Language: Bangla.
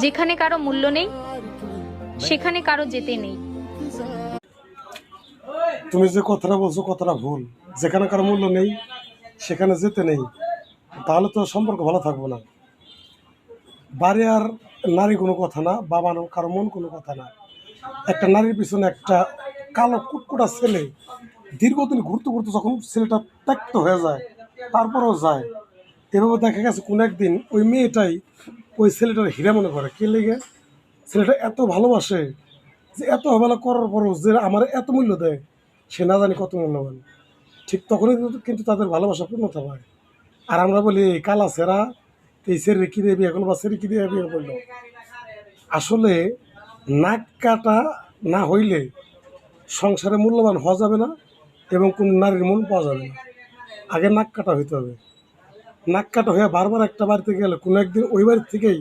যেখানে কারো মূল্য নেই সেখানে কারো যেতে নেই। তুমি যে কথাটা বলছো কথাটা ভুল। যেখানে কারো মূল্য নেই সেখানে যেতে নেই, তাহলে তো সম্পর্ক ভালো থাকবো না। বাড়ি আর নারী কোনো কথা না, বাবা কারো মন কোনো কথা না। একটা নারীর পিছনে একটা কালো কুটকুটা ছেলে দীর্ঘদিন ঘুরতে ঘুরতে যখন ছেলেটা ত্যক্ত হয়ে যায়, তারপরেও যায়। এভাবে দেখা গেছে কোন একদিন ওই মেয়েটাই ওই ছেলেটার হীরা মনে করে। কে লেগে? ছেলেটা এত ভালোবাসে যে এত অবহেলা করার পরও যে আমার এত মূল্য দেয়, সে না জানি কত মূল্যবান। ঠিক তখনই কিন্তু তাদের ভালোবাসা পূর্ণতা পায়। আর আমরা বলি এই কালা সেরা, এই সেরে কি দিয়ে বিয়ে করলো বা সেরে কি দিয়ে বিয়ে করলো। আসলে নাক কাটা না হইলে সংসারে মূল্যবান হওয়া যাবে না এবং কোনো নারীর মন পাওয়া যাবে না। আগে নাক কাটা হইতে হবে। নাক কাটা হয়ে বারবার একটা বাড়িতে গেলে কোনো একদিন ওই বাড়ি থেকেই